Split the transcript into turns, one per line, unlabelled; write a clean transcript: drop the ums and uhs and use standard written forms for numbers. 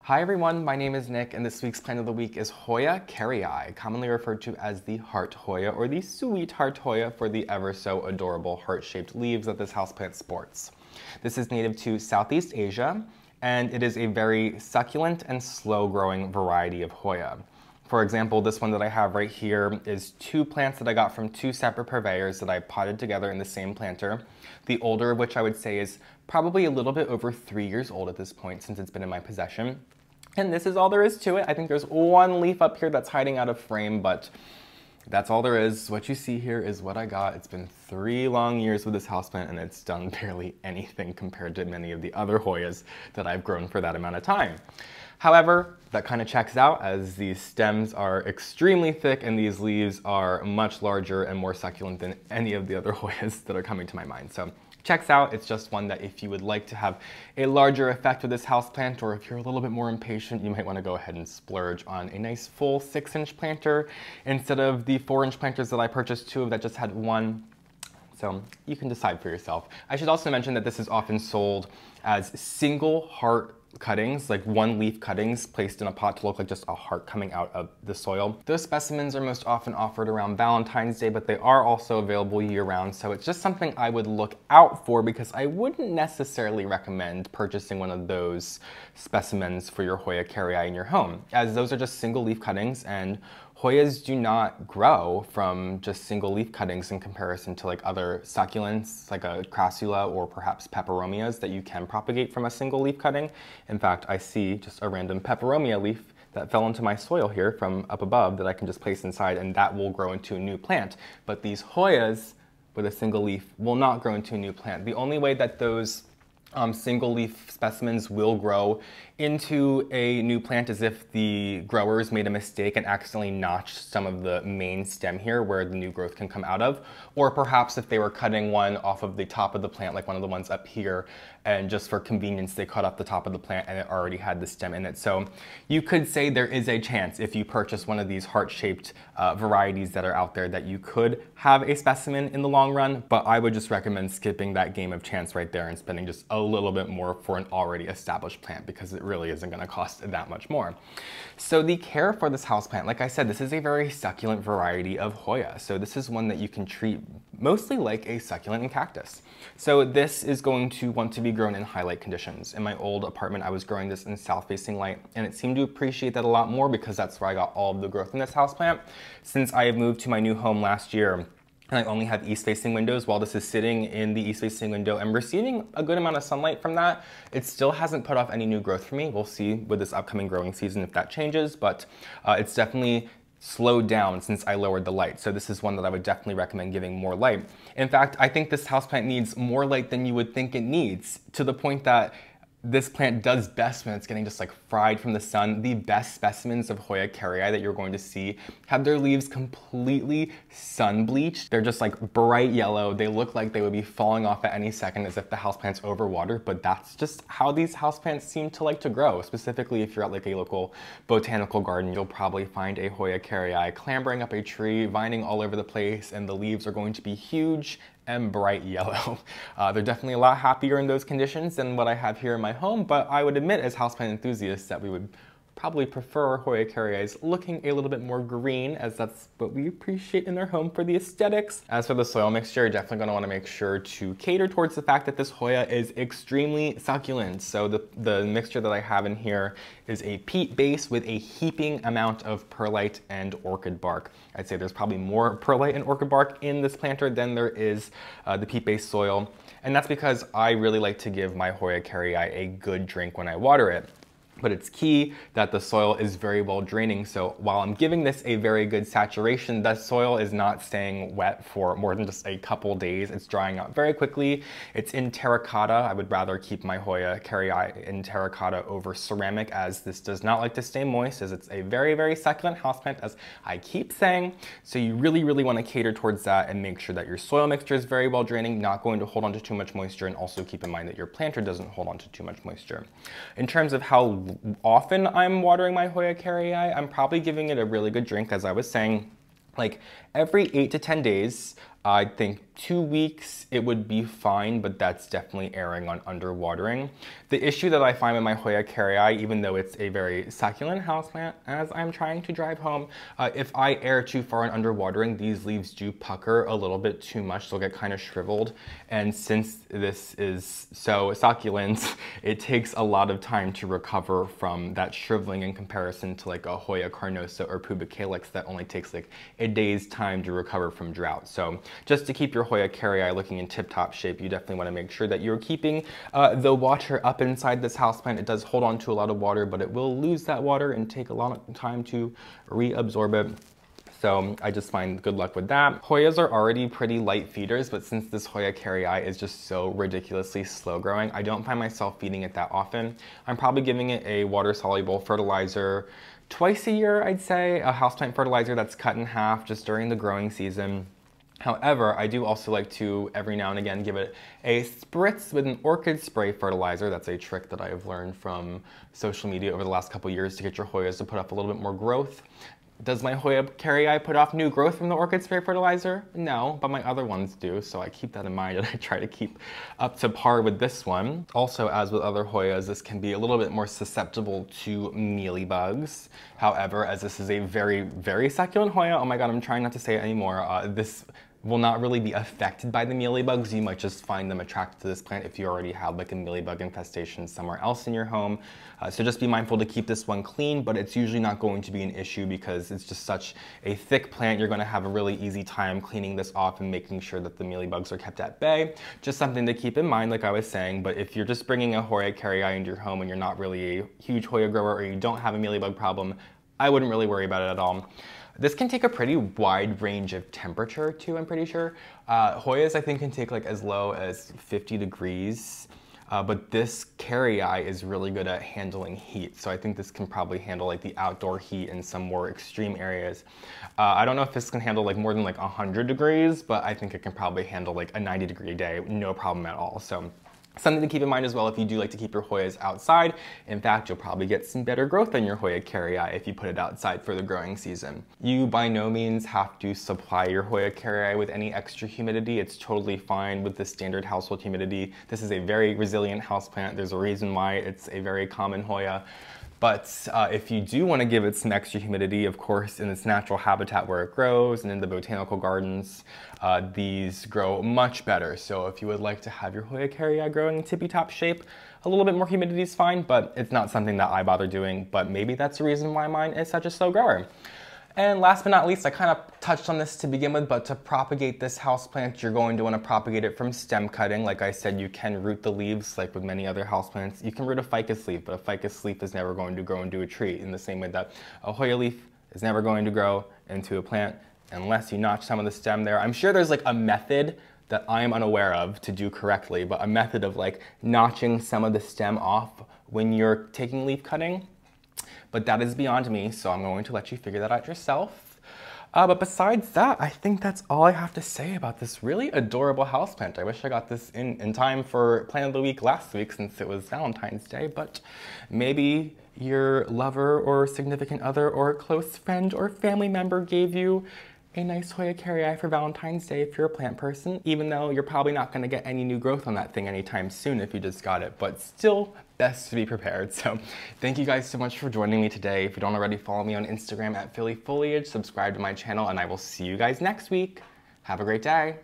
Hi everyone, my name is Nick and this week's plant of the week is Hoya kerrii, commonly referred to as the heart Hoya or the sweetheart Hoya for the ever so adorable heart-shaped leaves that this houseplant sports. This is native to Southeast Asia and it is a very succulent and slow-growing variety of Hoya. For example, this one that I have right here is two plants that I got from two separate purveyors that I potted together in the same planter. The older of which I would say is probably a little bit over 3 years old at this point since it's been in my possession. And this is all there is to it. I think there's one leaf up here that's hiding out of frame, but that's all there is. What you see here is what I got. It's been 3 long years with this houseplant and it's done barely anything compared to many of the other Hoyas that I've grown for that amount of time. However, that kind of checks out as these stems are extremely thick and these leaves are much larger and more succulent than any of the other Hoyas that are coming to my mind. So checks out. It's just one that if you would like to have a larger effect with this houseplant, or if you're a little bit more impatient, you might want to go ahead and splurge on a nice full 6-inch planter instead of the 4-inch planters that I purchased 2 of that just had 1. So you can decide for yourself. I should also mention that this is often sold as single heart cuttings, like 1-leaf cuttings placed in a pot to look like just a heart coming out of the soil. Those specimens are most often offered around Valentine's Day, but they are also available year-round, so it's just something I would look out for because I wouldn't necessarily recommend purchasing one of those specimens for your Hoya kerrii in your home, as those are just single-leaf cuttings, and Hoyas do not grow from just single leaf cuttings in comparison to like other succulents like a crassula or perhaps peperomias that you can propagate from a single leaf cutting. In fact, I see just a random peperomia leaf that fell into my soil here from up above that I can just place inside and that will grow into a new plant. But these Hoyas with a single leaf will not grow into a new plant. The only way that those single leaf specimens will grow into a new plant is if the growers made a mistake and accidentally notched some of the main stem here where the new growth can come out of, or perhaps if they were cutting one off of the top of the plant, like one of the ones up here, and just for convenience they cut off the top of the plant and it already had the stem in it. So you could say there is a chance if you purchase one of these heart-shaped varieties that are out there that you could have a specimen in the long run, but I would just recommend skipping that game of chance right there and spending just a little bit more for an already established plant because it really isn't going to cost that much more. So the care for this houseplant, like I said, this is a very succulent variety of Hoya. So this is one that you can treat mostly like a succulent and cactus. So this is going to want to be grown in high light conditions. In my old apartment, I was growing this in south-facing light, and it seemed to appreciate that a lot more because that's where I got all of the growth in this houseplant. Since I have moved to my new home last year, and I only have east-facing windows, while this is sitting in the east-facing window and receiving a good amount of sunlight from that, it still hasn't put off any new growth for me. We'll see with this upcoming growing season if that changes, but it's definitely slowed down since I lowered the light. So this is one that I would definitely recommend giving more light. In fact, I think this houseplant needs more light than you would think it needs, to the point that this plant does best when it's getting just like fried from the sun. The best specimens of Hoya kerrii that you're going to see have their leaves completely sun bleached. They're just like bright yellow. They look like they would be falling off at any second as if the houseplant's overwatered, but that's just how these houseplants seem to like to grow. Specifically, if you're at like a local botanical garden, you'll probably find a Hoya kerrii clambering up a tree, vining all over the place, and the leaves are going to be huge and bright yellow. They're definitely a lot happier in those conditions than what I have here in my home, but I would admit as houseplant enthusiasts that we would probably prefer Hoya kerrii looking a little bit more green, as that's what we appreciate in our home for the aesthetics. As for the soil mixture, you're definitely going to want to make sure to cater towards the fact that this Hoya is extremely succulent. So the mixture that I have in here is a peat base with a heaping amount of perlite and orchid bark. I'd say there's probably more perlite and orchid bark in this planter than there is the peat-based soil. And that's because I really like to give my Hoya kerrii a good drink when I water it. But it's key that the soil is very well draining. So while I'm giving this a very good saturation, the soil is not staying wet for more than just a couple days. It's drying out very quickly. It's in terracotta. I would rather keep my Hoya kerrii in terracotta over ceramic, as this does not like to stay moist, as it's a very, very succulent houseplant, as I keep saying. So you really, really want to cater towards that and make sure that your soil mixture is very well draining, not going to hold on to too much moisture, and also keep in mind that your planter doesn't hold on to too much moisture. In terms of how often I'm watering my Hoya kerrii, I'm probably giving it a really good drink, as I was saying, like every 8 to 10 days. I think 2 weeks it would be fine, but that's definitely erring on underwatering. The issue that I find with my Hoya kerrii, even though it's a very succulent houseplant, as I'm trying to drive home, if I err too far on underwatering, these leaves do pucker a little bit too much. They'll get kind of shriveled. And since this is so succulent, it takes a lot of time to recover from that shriveling in comparison to like a Hoya carnosa or pubicalyx that only takes like a day's time to recover from drought. So just to keep your Hoya kerrii looking in tip-top shape, you definitely want to make sure that you're keeping the water up inside this houseplant. It does hold on to a lot of water, but it will lose that water and take a lot of time to reabsorb it. So I just find good luck with that. Hoyas are already pretty light feeders, but since this Hoya kerrii is just so ridiculously slow growing, I don't find myself feeding it that often. I'm probably giving it a water-soluble fertilizer twice a year, I'd say, a houseplant fertilizer that's cut in half just during the growing season. However, I do also like to, every now and again, give it a spritz with an orchid spray fertilizer. That's a trick that I've learned from social media over the last couple years to get your Hoyas to put up a little bit more growth. Does my Hoya kerrii put off new growth from the orchid spray fertilizer? No, but my other ones do, so I keep that in mind and I try to keep up to par with this one. Also, as with other Hoyas, this can be a little bit more susceptible to mealybugs. However, as this is a very, very succulent Hoya, oh my god, I'm trying not to say it anymore, this will not really be affected by the mealybugs. You might just find them attracted to this plant if you already have like a mealybug infestation somewhere else in your home. So just be mindful to keep this one clean, but it's usually not going to be an issue because it's just such a thick plant. You're going to have a really easy time cleaning this off and making sure that the mealybugs are kept at bay. Just something to keep in mind, like I was saying. But if you're just bringing a Hoya kerrii into your home and you're not really a huge Hoya grower or you don't have a mealybug problem, I wouldn't really worry about it at all. This can take a pretty wide range of temperature too, I'm pretty sure. Hoyas, I think, can take like as low as 50 degrees, but this kerrii is really good at handling heat. So I think this can probably handle like the outdoor heat in some more extreme areas. I don't know if this can handle like more than like 100 degrees, but I think it can probably handle like a 90-degree day, no problem at all. So something to keep in mind as well if you do like to keep your Hoyas outside. In fact, you'll probably get some better growth on your Hoya kerrii if you put it outside for the growing season. You by no means have to supply your Hoya kerrii with any extra humidity. It's totally fine with the standard household humidity. This is a very resilient houseplant. There's a reason why it's a very common Hoya. But if you do want to give it some extra humidity, of course, in its natural habitat where it grows and in the botanical gardens, these grow much better. So if you would like to have your Hoya kerrii growing in tippy-top shape, a little bit more humidity is fine, but it's not something that I bother doing. But maybe that's the reason why mine is such a slow grower. And last but not least, I kind of touched on this to begin with, but to propagate this houseplant, you're going to want to propagate it from stem cutting. Like I said, you can root the leaves like with many other houseplants. You can root a ficus leaf, but a ficus leaf is never going to grow into a tree in the same way that a Hoya leaf is never going to grow into a plant unless you notch some of the stem there. I'm sure there's like a method that I am unaware of to do correctly, but a method of like notching some of the stem off when you're taking leaf cutting. But that is beyond me, so I'm going to let you figure that out yourself. But besides that, I think that's all I have to say about this really adorable houseplant. I wish I got this in time for Plant of the Week last week since it was Valentine's Day, but maybe your lover or significant other or close friend or family member gave you a nice Hoya kerrii for Valentine's Day if you're a plant person, even though you're probably not going to get any new growth on that thing anytime soon if you just got it, but still best to be prepared. So thank you guys so much for joining me today. If you don't already follow me on Instagram at Philly Foliage, subscribe to my channel, and I will see you guys next week. Have a great day.